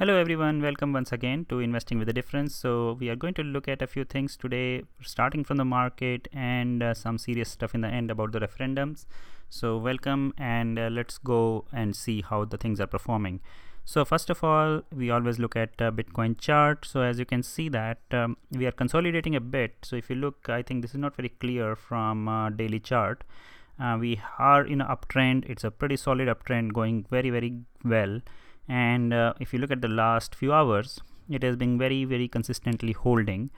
Hello everyone, welcome once again to Investing with a Difference. So we are going to look at a few things today, starting from the market and some serious stuff in the end about the referendums. So welcome, and let's go and see how the things are performing. So first of all, we always look at Bitcoin chart. So as you can see that we are consolidating a bit. So if you look, I think this is not very clear from daily chart. We are in an uptrend. It's a pretty solid uptrend going very well. And if you look at the last few hours, it has been very consistently holding,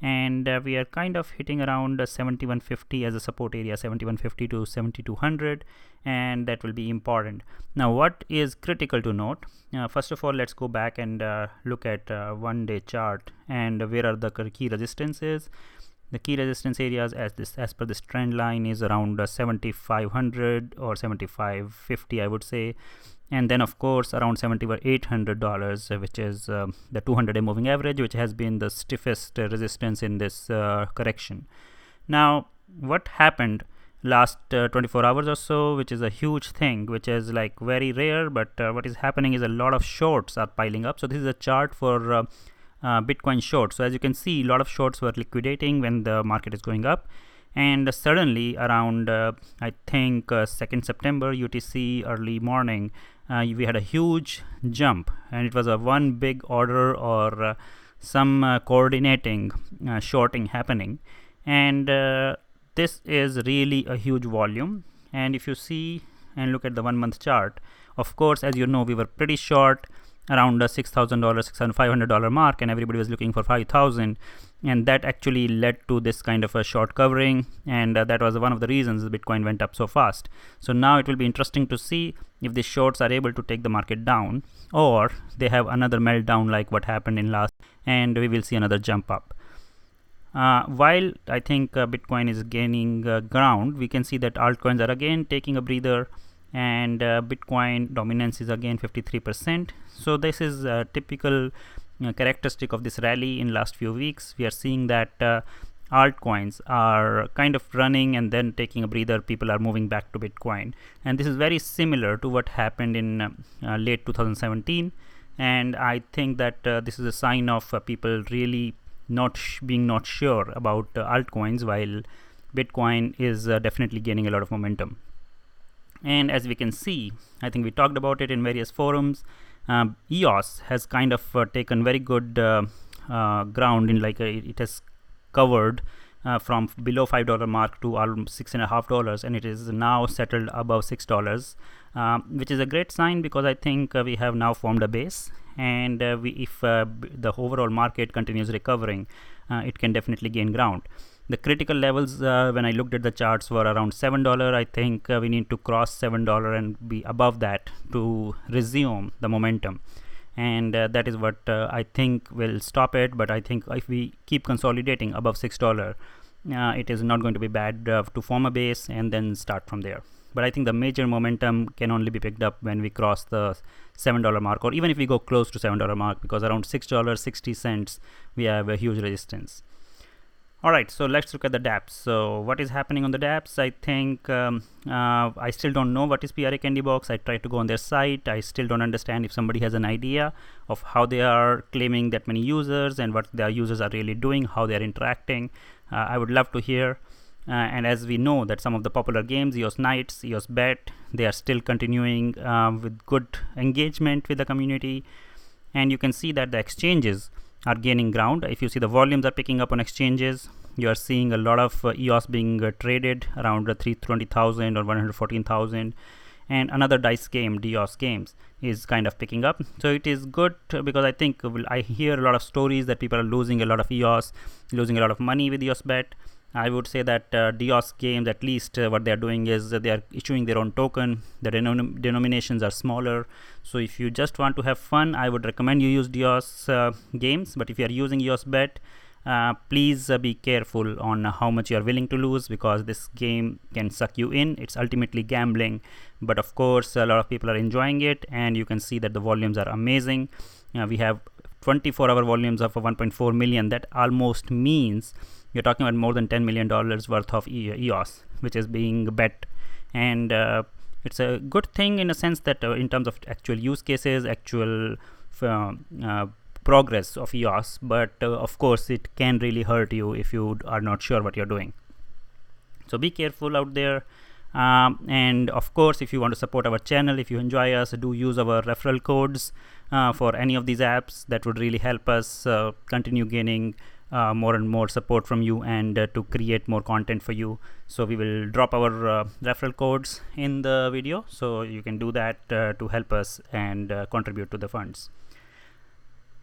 and we are kind of hitting around 7150 as a support area, 7150 to 7200, and that will be important. Now what is critical to note, first of all, let's go back and look at 1-day chart and where are the key resistances. The key resistance areas as per this trend line is around 7500 or 7550, I would say, and then of course around $7,800, which is the 200-day moving average, which has been the stiffest resistance in this correction. Now what happened last 24 hours or so, which is a huge thing, which is like very rare, but what is happening is a lot of shorts are piling up. So this is a chart for Bitcoin shorts. So as you can see, a lot of shorts were liquidating when the market is going up, and suddenly around I think 2nd September UTC early morning, we had a huge jump, and it was a one big order or some coordinating shorting happening, and this is really a huge volume. And if you see and look at the 1 month chart, of course, as you know, we were pretty short around the $6,000, $6,500 mark, and everybody was looking for 5,000, and that actually led to this kind of a short covering, and that was one of the reasons Bitcoin went up so fast. So now it will be interesting to see if these shorts are able to take the market down, or they have another meltdown like what happened in last, and we will see another jump up. While I think Bitcoin is gaining ground, we can see that altcoins are again taking a breather, and Bitcoin dominance is again 53%. So this is a typical characteristic of this rally in last few weeks. We are seeing that altcoins are kind of running and then taking a breather. People are moving back to Bitcoin, and this is very similar to what happened in late 2017. And I think that this is a sign of people really not sure about altcoins, while Bitcoin is definitely gaining a lot of momentum. And as we can see, I think we talked about it in various forums, EOS has kind of taken very good ground in it has covered from below $5 mark to almost $6.50, and it is now settled above $6, which is a great sign, because I think we have now formed a base, and if the overall market continues recovering, it can definitely gain ground. The critical levels when I looked at the charts were around $7. I think we need to cross $7 and be above that to resume the momentum, and that is what I think will stop it. But I think if we keep consolidating above $6, it is not going to be bad to form a base and then start from there. But I think the major momentum can only be picked up when we cross the $7 mark, or even if we go close to $7 mark, because around $6.60 we have a huge resistance. Alright, so let's look at the dApps. So what is happening on the dApps? I think I still don't know what is PRA Candy Box. I tried to go on their site. I still don't understand if somebody has an idea of how they are claiming that many users and what their users are really doing, how they are interacting. I would love to hear. And as we know that some of the popular games, EOS Knights, EOS Bet, they are still continuing with good engagement with the community. And you can see that the exchanges are gaining ground. If you see, the volumes are picking up on exchanges. You are seeing a lot of EOS being traded around 320,000 or 114,000, and another dice game, DEOS games, is kind of picking up. So it is good, because I think I hear a lot of stories that people are losing a lot of EOS, losing a lot of money with EOS Bet. I would say that DEOS games, at least what they are doing is they are issuing their own token. The denominations are smaller. So if you just want to have fun, I would recommend you use DEOS games. But if you are using EOS Bet, please be careful on how much you are willing to lose, because this game can suck you in. It's ultimately gambling. But of course, a lot of people are enjoying it, and you can see that the volumes are amazing. We have 24-hour volumes of 1.4 million. That almost means you're talking about more than $10 million worth of EOS, which is being bet. And it's a good thing in a sense that in terms of actual use cases, actual progress of EOS, but of course it can really hurt you if you are not sure what you're doing. So be careful out there. And of course, if you want to support our channel, if you enjoy us, do use our referral codes for any of these apps. That would really help us continue gaining more and more support from you, and to create more content for you. So we will drop our referral codes in the video, so you can do that to help us and contribute to the funds.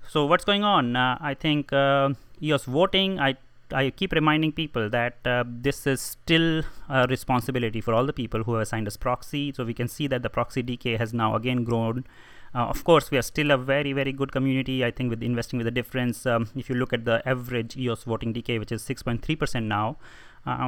So what's going on? I think EOS voting, I keep reminding people that this is still a responsibility for all the people who have assigned us proxy. So we can see that the Proxy DK has now again grown. Of course, we are still a very, very good community. I think with investing with a difference, if you look at the average EOS voting DK, which is 6.3% now,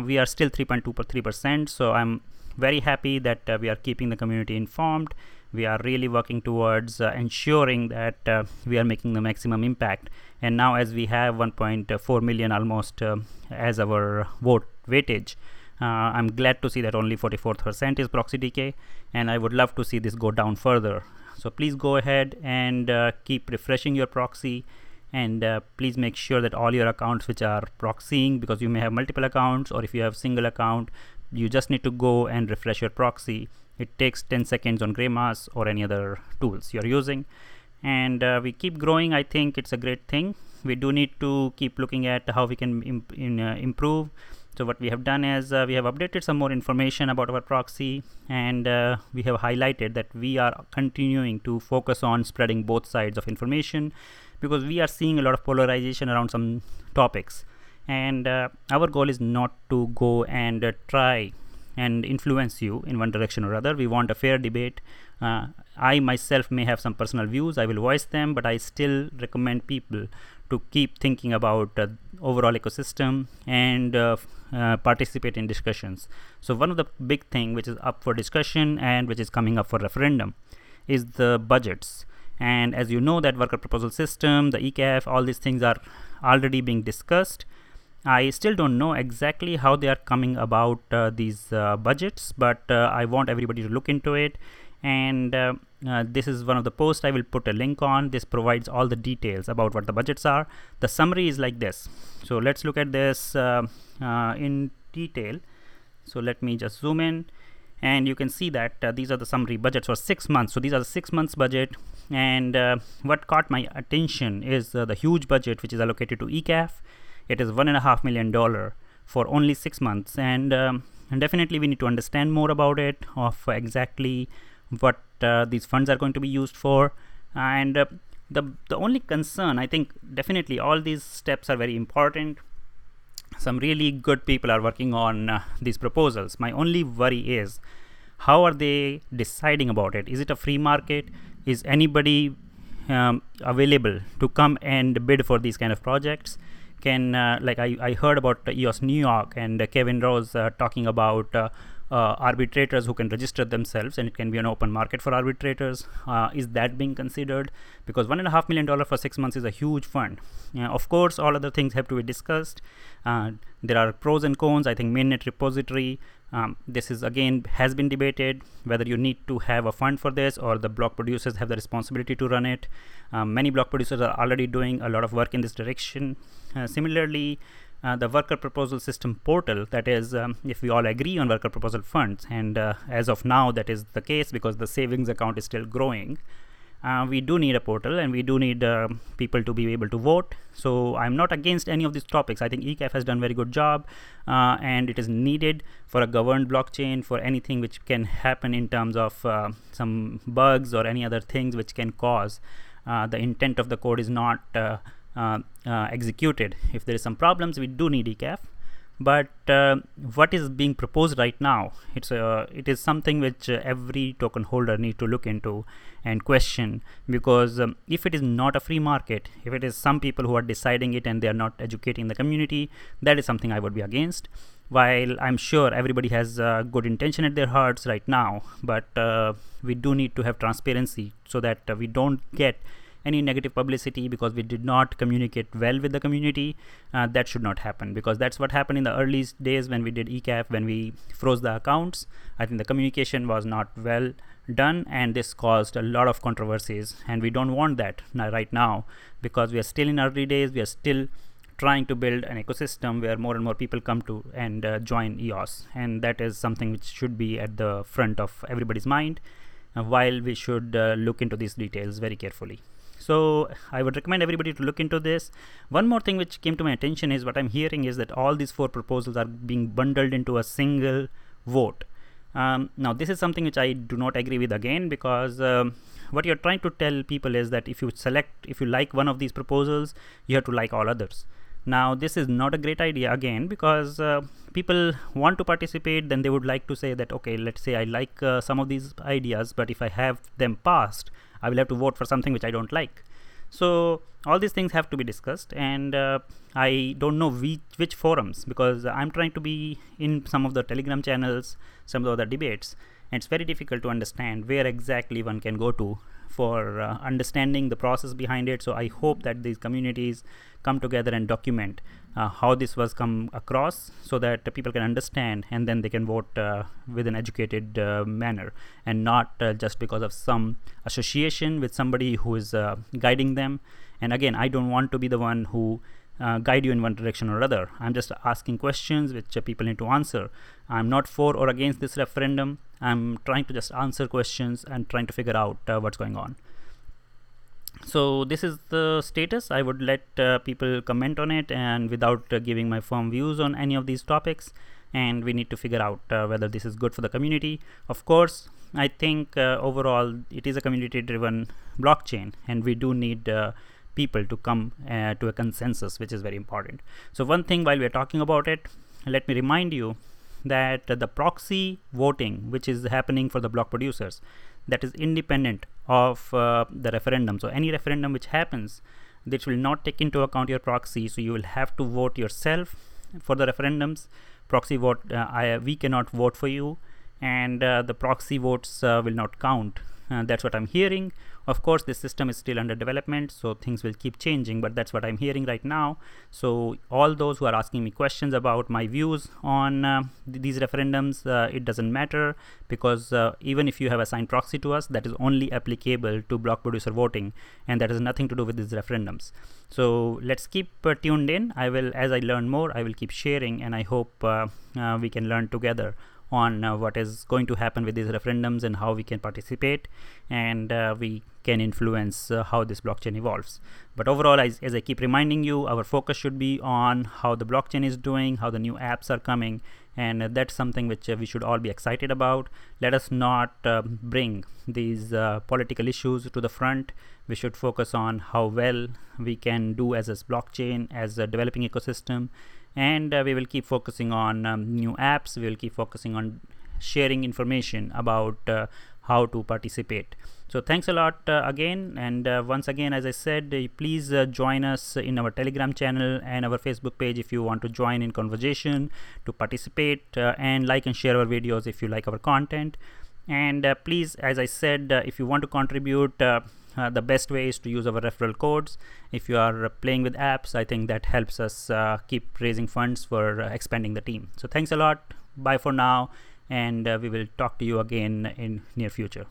we are still 3.23%. So I'm very happy that we are keeping the community informed. We are really working towards ensuring that we are making the maximum impact. And now, as we have 1.4 million almost as our vote weightage, I'm glad to see that only 44% is Proxy DK, and I would love to see this go down further. So please go ahead and keep refreshing your proxy, and please make sure that all your accounts which are proxying, because you may have multiple accounts, or if you have single account, you just need to go and refresh your proxy. It takes 10 seconds on Greymass or any other tools you're using. And we keep growing. I think it's a great thing. We do need to keep looking at how we can improve. So what we have done is we have updated some more information about our proxy, and we have highlighted that we are continuing to focus on spreading both sides of information, because we are seeing a lot of polarization around some topics. And our goal is not to go and try and influence you in one direction or other. We want a fair debate. I myself may have some personal views. I will voice them, but I still recommend people to keep thinking about the overall ecosystem and participate in discussions. So one of the big thing which is up for discussion and which is coming up for referendum is the budgets. And as you know, that worker proposal system, the ECAF, all these things are already being discussed. I still don't know exactly how they are coming about these budgets, but I want everybody to look into it. And this is one of the posts I will put a link on. This provides all the details about what the budgets are. The summary is like this. So let's look at this in detail. So let me just zoom in, and you can see that these are the summary budgets for 6 months. So these are the 6 months budget. And what caught my attention is the huge budget which is allocated to ECAF. It is $1.5 million for only 6 months, and definitely we need to understand more about it, of exactly what these funds are going to be used for. And the only concern, I think, definitely all these steps are very important. Some really good people are working on these proposals. My only worry is, how are they deciding about it? Is it a free market? Is anybody available to come and bid for these kind of projects? Can like I heard about EOS New York and Kevin Rose talking about arbitrators who can register themselves, and it can be an open market for arbitrators. Is that being considered? Because $1.5 million for 6 months is a huge fund. Of course, all other things have to be discussed. There are pros and cons. I think mainnet repository, this is again has been debated, whether you need to have a fund for this or the block producers have the responsibility to run it. Many block producers are already doing a lot of work in this direction. Similarly, the worker proposal system portal, that is, if we all agree on worker proposal funds, and as of now that is the case because the savings account is still growing, we do need a portal, and we do need people to be able to vote. So I'm not against any of these topics. I think ECAF has done a very good job, and it is needed for a governed blockchain, for anything which can happen in terms of some bugs or any other things which can cause the intent of the code is not executed. If there is some problems, we do need ECAF. But what is being proposed right now, it is something which every token holder need to look into and question, because if it is not a free market, if it is some people who are deciding it and they are not educating the community, that is something I would be against. While I'm sure everybody has good intention at their hearts right now, but we do need to have transparency so that we don't get any negative publicity because we did not communicate well with the community. That should not happen, because that's what happened in the early days when we did ECAF, when we froze the accounts. I think the communication was not well done, and this caused a lot of controversies, and we don't want that right now, because we are still in early days. We are still trying to build an ecosystem where more and more people come to and join EOS, and that is something which should be at the front of everybody's mind, while we should look into these details very carefully. So I would recommend everybody to look into this. One more thing which came to my attention is what I'm hearing is that all these 4 proposals are being bundled into a single vote. Now this is something which I do not agree with, again, because what you're trying to tell people is that if you like one of these proposals, you have to like all others. Now this is not a great idea, again, because people want to participate. Then they would like to say that, okay, let's say I like some of these ideas, but if I have them passed, I will have to vote for something which I don't like. So all these things have to be discussed, and I don't know which forums, because I'm trying to be in some of the Telegram channels, some of the other debates, and it's very difficult to understand where exactly one can go to for understanding the process behind it. So I hope that these communities come together and document how this was come across, so that people can understand, and then they can vote with an educated manner, and not just because of some association with somebody who is guiding them. And again, I don't want to be the one who guide you in one direction or other. I'm just asking questions which people need to answer. I'm not for or against this referendum. I'm trying to just answer questions and trying to figure out what's going on. So this is the status. I would let people comment on it, and without giving my firm views on any of these topics, and we need to figure out whether this is good for the community. Of course, I think overall it is a community driven blockchain, and we do need people to come to a consensus, which is very important. So one thing, while we are talking about it, let me remind you that the proxy voting, which is happening for the block producers, that is independent of the referendum. So any referendum which happens, this will not take into account your proxy. So you will have to vote yourself for the referendums. Proxy vote, we cannot vote for you, and the proxy votes will not count. That's what I'm hearing. Of course, this system is still under development, so things will keep changing, but that's what I'm hearing right now. So all those who are asking me questions about my views on these referendums, it doesn't matter, because even if you have assigned proxy to us, that is only applicable to block producer voting, and that has nothing to do with these referendums. So let's keep tuned in. As I learn more, I will keep sharing, and I hope we can learn together on what is going to happen with these referendums and how we can participate, and we can influence how this blockchain evolves. But overall, as I keep reminding you, our focus should be on how the blockchain is doing, how the new apps are coming, and that's something which we should all be excited about. Let us not bring these political issues to the front. We should focus on how well we can do as a blockchain, as a developing ecosystem, and we will keep focusing on new apps. We will keep focusing on sharing information about how to participate. So thanks a lot again, and once again, as I said, please join us in our Telegram channel and our Facebook page if you want to join in conversation, to participate, and like and share our videos if you like our content. And please, as I said, if you want to contribute, the best way is to use our referral codes. If you are playing with apps, I think that helps us keep raising funds for expanding the team. So thanks a lot. Bye for now, and we will talk to you again in near future.